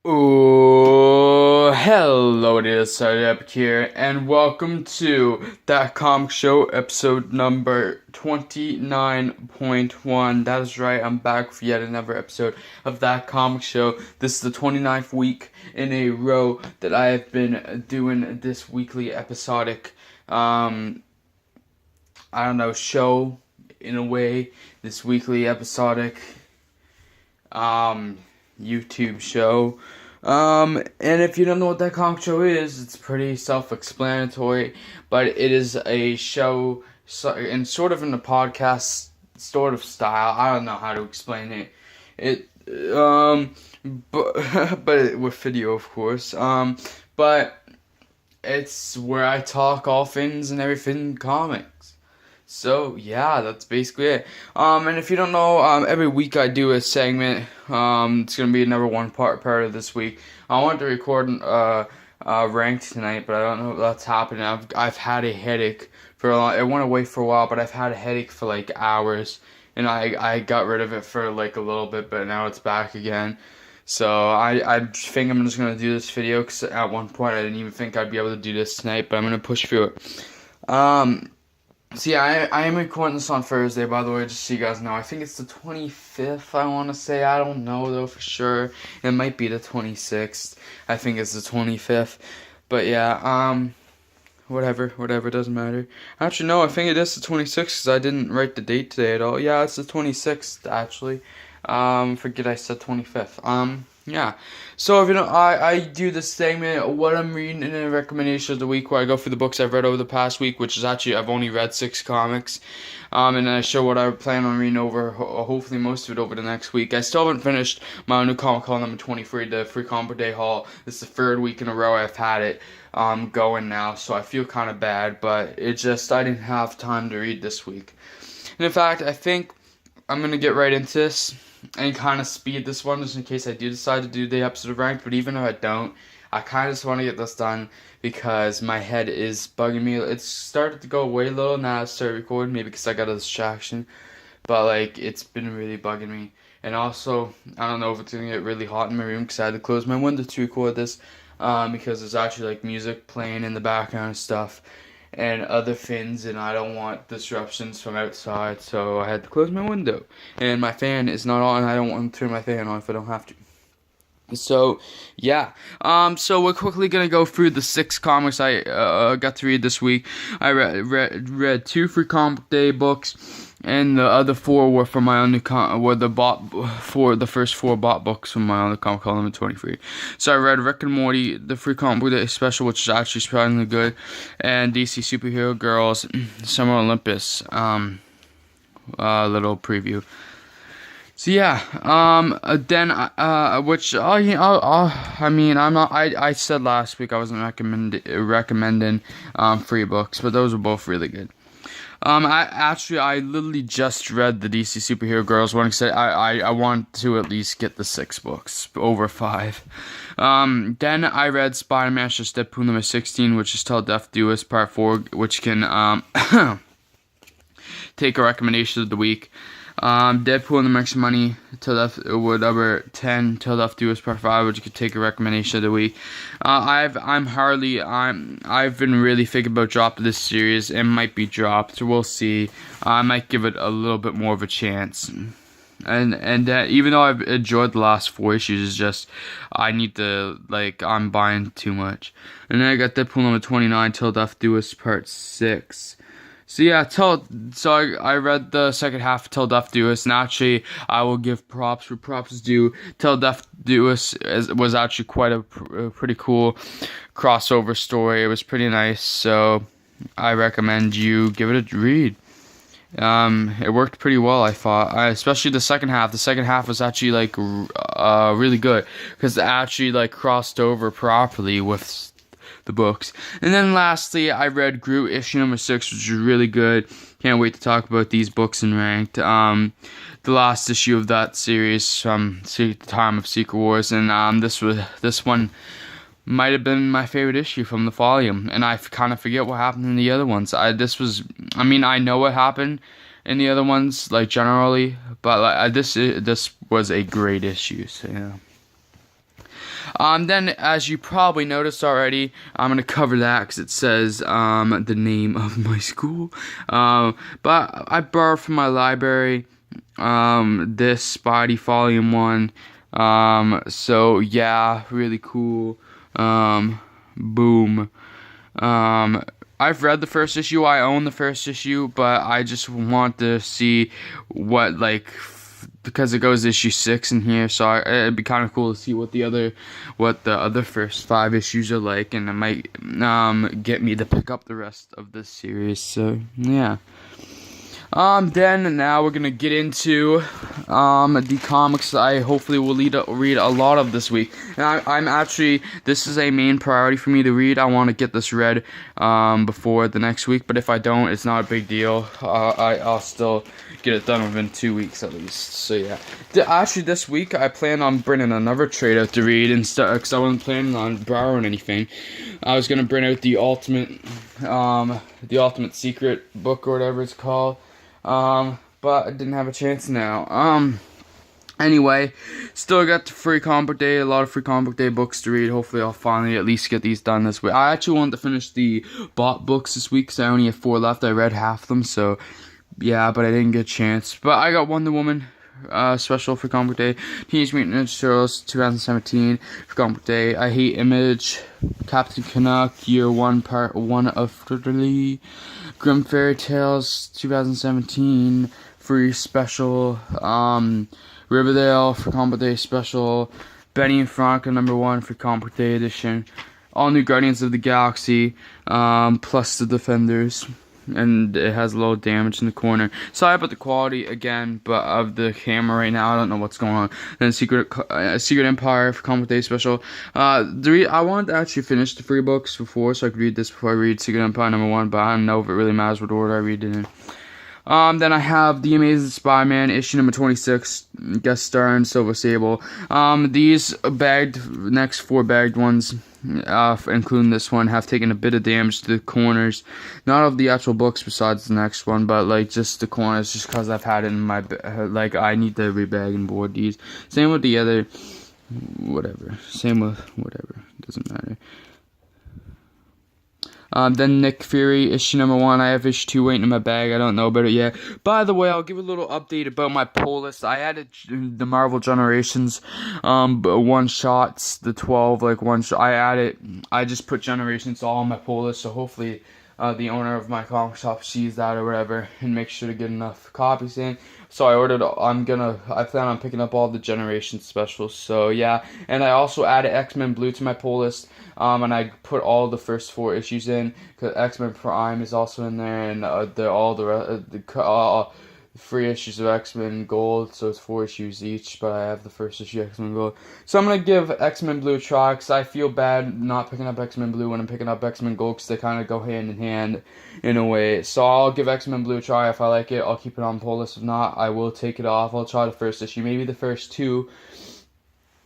Oh, hello, it is Startup here, and welcome to That Comic Show episode number 29.1. That is right, I'm back with yet another episode of That Comic Show. This is the 29th week in a row that I have been doing this weekly episodic, show in a way. This weekly episodic, YouTube show. And if you don't know what that comic show is, it's pretty self-explanatory, but it is a show in sort of in the podcast sort of style. I don't know how to explain it. But with video, of course. But it's where I talk all things and everything comics. So yeah, that's basically it. And if you don't know, every week I do a segment. It's gonna be another part of this week. I wanted to record ranked tonight, but I don't know if that's happening. I've had a headache for a long. It went away for a while, but I've had a headache for like hours, and I got rid of it for like a little bit, but now it's back again. So I think I'm just gonna do this video because at one point I didn't even think I'd be able to do this tonight, but I'm gonna push through it. So yeah, I am recording this on Thursday, by the way, just so you guys know. I think it's the 25th, I want to say. I don't know, though, for sure. It might be the 26th. I think it's the 25th. But yeah, whatever, doesn't matter. Actually, no, I think it is the 26th, because I didn't write the date today at all. Yeah, it's the 26th, actually. Forget I said 25th. Yeah. So if you know, I do this segment, what I'm reading in a recommendation of the week, where I go through the books I've read over the past week, which is actually I've only read 6 comics, and then I show what I plan on reading over, hopefully most of it over the next week. I still haven't finished my new comic haul number 23, the Free Comic Day haul. This is the 3rd week in a row I've had it going now, so I feel kind of bad, but it just I didn't have time to read this week. And in fact, I think I'm gonna get right into this and kind of speed this one just in case I do decide to do the episode of Ranked, but even if I don't, I kind of just want to get this done because my head is bugging me. It's started to go away a little now I started recording, maybe because I got a distraction, but like it's been really bugging me. And also, I don't know if it's going to get really hot in my room because I had to close my window to record this because there's actually like music playing in the background and stuff and other things, and I don't want disruptions from outside, so I had to close my window. And my fan is not on, and I don't want to turn my fan on if I don't have to. So, yeah. So we're quickly gonna go through the 6 comics I got to read this week. I read 2 Free Comic Day books, and the other 4 were from my own the first 4 bought books from my own comic haul number 23. So I read Rick and Morty, the Free Comic Day special, which is actually surprisingly good, and DC Superhero Girls, Summer Olympus, little preview. So yeah, then, I said last week I wasn't recommending, free books, but those were both really good. I literally just read the DC Superhero Girls one because I want to at least get the 6 books, over 5. Then I read Spider-Man / Deadpool number 16, which is Till Death Do Us Part 4, which can, take a recommendation of the week. Deadpool and the Makes Money, Till Death, number 10, Till Death Do Us Part 5, which you could take a recommendation of the week. I've been really thinking about dropping this series. It might be dropped. We'll see. I might give it a little bit more of a chance. And even though I've enjoyed the last 4 issues, it's just, I'm buying too much. And then I got Deadpool number 29, Till Death Do Us Part 6. So yeah, I read the second half of Till Death Do Us, and actually I will give props where props is due. Till Death Do Us was actually quite a pretty cool crossover story. It was pretty nice, so I recommend you give it a read. It worked pretty well, I thought, especially the second half. The second half was actually like really good because it actually like crossed over properly with the books. And then lastly, I read Groot issue number 6, which was really good. Can't wait to talk about these books in Ranked. The last issue of that series from the time of Secret Wars, and this one might have been my favorite issue from the volume, and I kind of forget what happened in the other ones. I know what happened in the other ones, like generally, but this was a great issue. So yeah. Then, as you probably noticed already, I'm gonna cover that because it says the name of my school. But I borrowed from my library this Spidey Volume 1. So yeah, really cool. Boom. I've read the first issue. I own the first issue, but I just want to see what because it goes issue 6 in here, so it'd be kind of cool to see what the other first 5 issues are like, and it might get me to pick up the rest of this series. So yeah. Then now we're gonna get into the comics I hopefully will read a lot of this week. And I'm actually, this is a main priority for me to read. I want to get this read before the next week, but if I don't, it's not a big deal. I'll still get it done within 2 weeks at least. So yeah. Actually, this week I plan on bringing another trade out to read instead, because I wasn't planning on borrowing anything. I was gonna bring out the Ultimate Secret book or whatever it's called. But I didn't have a chance now. Anyway, still got the free comic book day, a lot of free comic book day books to read. Hopefully I'll finally at least get these done this week. I actually wanted to finish the bought books this week, because I only have 4 left. I read half of them, so yeah, but I didn't get a chance. But I got Wonder Woman special for comic book day, Teenage Mutant Ninja Turtles 2017 for comic book day, I Hate Image, Captain Canuck Year 1 Part 1 of 3, Grim Fairy Tales 2017 free special, Riverdale for comic book day special, Benny and Veronica #1 for comic book day edition, all new Guardians of the Galaxy, plus the Defenders. And it has a little damage in the corner. Sorry about the quality again, but of the camera right now, I don't know what's going on. Then Secret Empire for Comic Day special. I wanted to actually finish the free books before, so I could read this before I read Secret Empire #1, but I don't know if it really matters what order I read it in. Then I have The Amazing Spider-Man, issue number 26, guest starring Silver Sable. These next 4 bagged ones, including this one, have taken a bit of damage to the corners. Not of the actual books besides the next one, but, just the corners, just because I've had it in my, I need to rebag and board these. Same with the other, whatever. Doesn't matter. Then Nick Fury, issue number 1. I have issue 2 waiting in my bag. I don't know about it yet. By the way, I'll give a little update about my pull list. I added the Marvel Generations one-shots, the 12, one-shot. I just put Generations all on my pull list, so hopefully the owner of my comic shop sees that or whatever and makes sure to get enough copies in. So I plan on picking up all the Generations specials. So yeah, and I also added X-Men Blue to my pull list. And I put all the first 4 issues in, because X-Men Prime is also in there, and all the free issues of X-Men Gold, so it's 4 issues each, but I have the first issue of X-Men Gold. So I'm going to give X-Men Blue a try, because I feel bad not picking up X-Men Blue when I'm picking up X-Men Gold, because they kind of go hand in hand in a way. So I'll give X-Men Blue a try. If I like it, I'll keep it on pull list. If not, I will take it off. I'll try the first issue, maybe the first 2,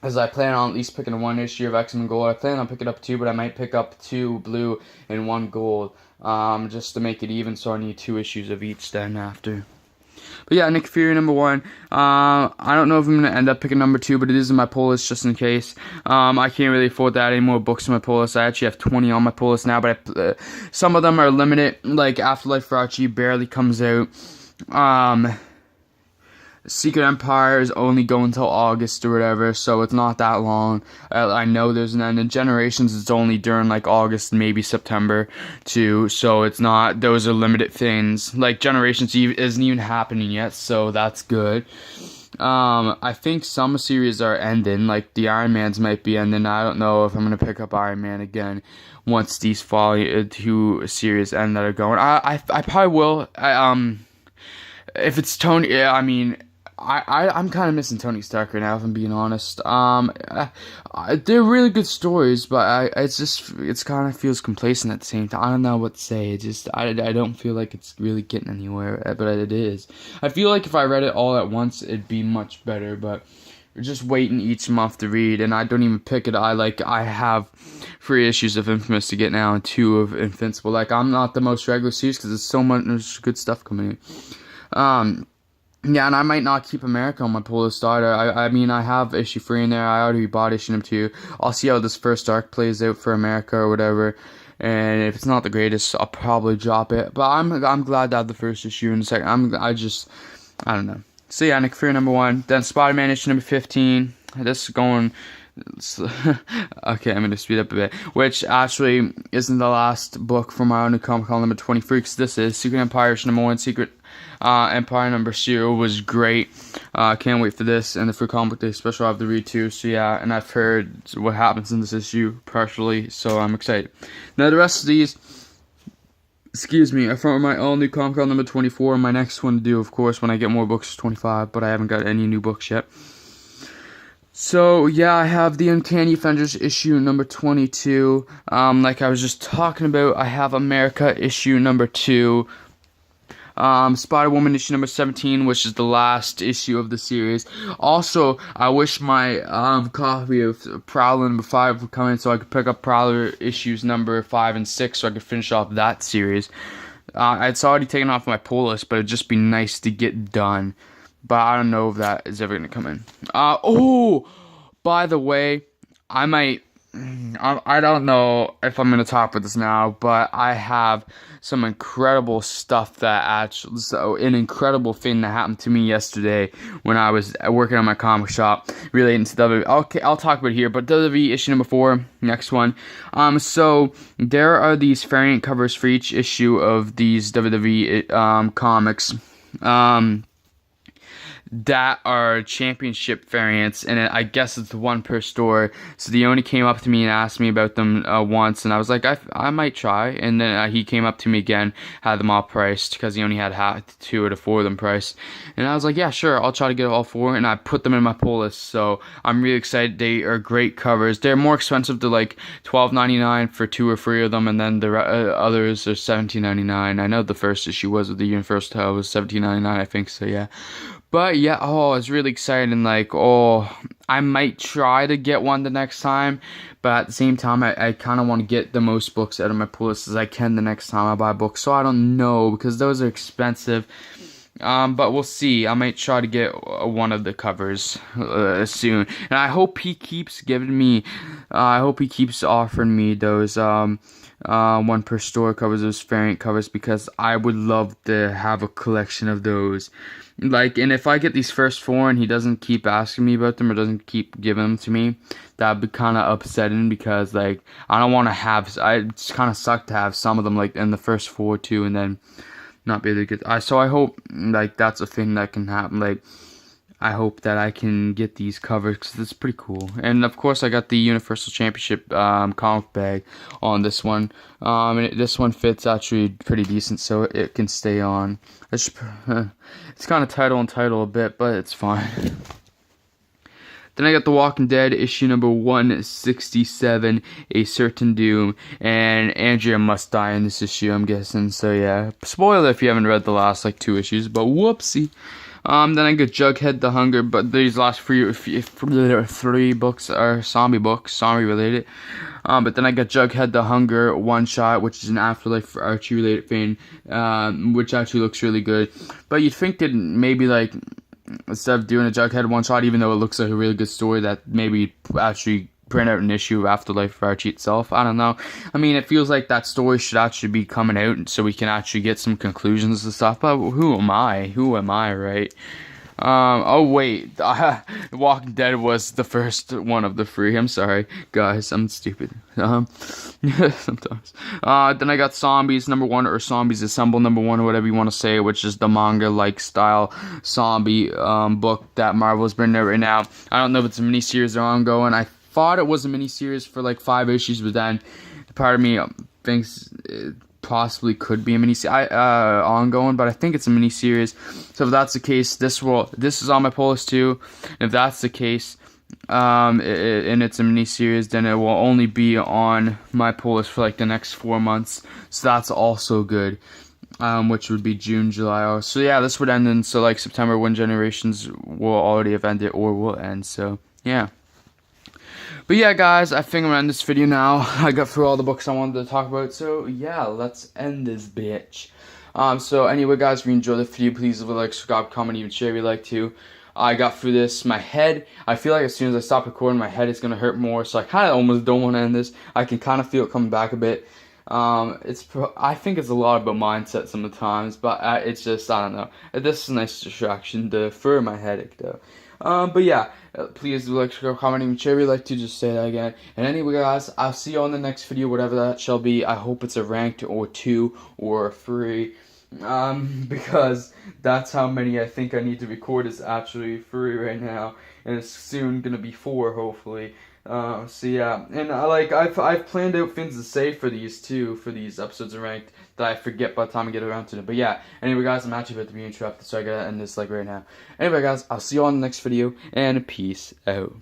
because I plan on at least picking 1 issue of X-Men Gold. I plan on picking up 2, but I might pick up 2 blue and 1 gold, just to make it even, so I need 2 issues of each then after. But yeah, Nick Fury #1. I don't know if I'm going to end up picking number 2, but it is in my pull list just in case. I can't really afford to add any more books to my pull list. I actually have 20 on my pull list now, but some of them are limited. Like Afterlife for Archie barely comes out. Secret Empire is only going until August or whatever, so it's not that long. I know there's an end. In Generations, it's only during August, maybe September too, so it's not, those are limited things. Generations isn't even happening yet, so that's good. I think some series are ending, the Iron Mans might be ending. I don't know if I'm going to pick up Iron Man again once these 2 series end that are going. I probably will. If it's Tony, yeah, I mean, I'm kind of missing Tony Stark right now, if I'm being honest. They're really good stories, but it's kind of feels complacent at the same time. I don't know what to say. I don't feel like it's really getting anywhere, but it is. I feel like if I read it all at once, it'd be much better, but we're just waiting each month to read, and I don't even pick it. I have 3 issues of Infamous to get now, and 2 of Invincible. I'm not the most regular series, because there's so much good stuff coming in. Yeah, and I might not keep America on my pull list either. I mean, I have issue 3 in there. I already bought issue number 2. I'll see how this first arc plays out for America or whatever. And if it's not the greatest, I'll probably drop it. But I'm glad to have the first issue in a second. I don't know. So yeah, Nick Fury number 1. Then Spider-Man issue number 15. This is going. Okay, I'm gonna speed up a bit. Which actually isn't the last book for my own Comic Con number 23, because this is Secret Empire issue number 1. Secret Empire number 0 was great. Can't wait for this, and the Free Comic Day special I have to read too. So yeah, and I've heard what happens in this issue partially, so I'm excited. Now the rest of these, excuse me, are from my own new Comic Con number 24. My next one to do, of course, when I get more books, is 25, but I haven't got any new books yet. So yeah, I have the Uncanny Avengers issue number 22. Like I was just talking about, I have America issue number 2. Spider-Woman issue number 17, which is the last issue of the series. Also, I wish my copy of Prowler number 5 would come in so I could pick up Prowler issues number 5 and 6 so I could finish off that series. It's already taken off my pull list, but it'd just be nice to get done. But I don't know if that is ever going to come in. Oh, by the way, I don't know if I'm going to talk about this now, but I have some incredible stuff an incredible thing that happened to me yesterday when I was working on my comic shop relating to WWE. Okay, I'll talk about it here, but WWE issue number 4, next one. So there are these variant covers for each issue of these WWE comics. That are championship variants, and I guess it's one per store. So the only came up to me and asked me about them once, and I was like, I might try. And then he came up to me again, had them all priced because he only had 2 or 4 of them priced. And I was like, yeah, sure, I'll try to get all 4, and I put them in my pull list. So I'm really excited. They are great covers. They're more expensive. They're like $12.99 for 2 or 3 of them, and then the others are $17.99. I know the first issue was with the Universal title was $17.99, I think. So yeah. But yeah, it's really exciting. Like, I might try to get one the next time, but at the same time, I kind of want to get the most books out of my pull list as I can the next time I buy books. So I don't know, because those are expensive. But we'll see. I might try to get one of the covers soon, and I hope he keeps giving me. I hope he keeps offering me those one per store covers, those variant covers, because I would love to have a collection of those. Like, and if I get these first 4 and he doesn't keep asking me about them or doesn't keep giving them to me, that'd be kind of upsetting, because like I don't want to have. It's kind of suck to have some of them like in the first 4 too, and then not be able to get. So I hope like that's a thing that can happen. Like, I hope that I can get these covers because it's pretty cool. And of course, I got the Universal Championship comic bag on this one. And this one fits actually pretty decent, so it can stay on. It's kind of title a bit, but it's fine. Then I got The Walking Dead issue number 167, A Certain Doom, and Andrea must die in this issue, I'm guessing. So yeah, spoiler if you haven't read the last like 2 issues, but whoopsie. Then I got Jughead the Hunger, but these last 3 books are zombie related. But then I got Jughead the Hunger one shot, which is an Afterlife for Archie related thing, which actually looks really good. But you'd think that maybe like instead of doing a Jughead one shot, even though it looks like a really good story, that maybe actually print out an issue of Afterlife for Archie itself. I don't know. I mean, it feels like that story should actually be coming out so we can actually get some conclusions and stuff. But who am I? Who am I, right? Oh wait, Walking Dead was the first one of the 3. I'm sorry, guys, I'm stupid. Sometimes. Then I got Zombies number 1, or Zombies Assemble number 1, or whatever you want to say, which is the manga-like style zombie book that Marvel's bringing out right now. I don't know if it's a miniseries or ongoing. I thought it was a miniseries for like 5 issues, but then part of me thinks it possibly could be a miniseries ongoing, but I think it's a miniseries. So if that's the case, this is on my pull list too. If that's the case, and it's a miniseries, then it will only be on my pull list for like the next 4 months. So that's also good. Which would be June, July. So yeah, this would end in like September, when Generations will already have ended or will end. So yeah. But yeah, guys, I think I'm gonna end this video now. I got through all the books I wanted to talk about, so yeah, let's end this bitch. So anyway, guys, if you enjoyed the video, please leave a like, subscribe, comment, even share if you like to. I got through this. My head, I feel like as soon as I stop recording, my head is going to hurt more. So I kind of almost don't want to end this. I can kind of feel it coming back a bit. I think it's a lot about mindset sometimes, but it's just, I don't know. This is a nice distraction for my headache, though. But yeah, please do like, subscribe, comment, even share if you like to. Just say that again. And anyway, guys, I'll see you on the next video, whatever that shall be. I hope it's a ranked or 2 or 3. Because that's how many I think I need to record is actually 3 right now, and it's soon gonna be 4 hopefully. So yeah, and I've planned out things to say for these too, for these episodes of Ranked, that I forget by the time I get around to them. But yeah, anyway guys, I'm actually about to be interrupted, so I gotta end this like right now. Anyway guys, I'll see you on the next video, and peace out.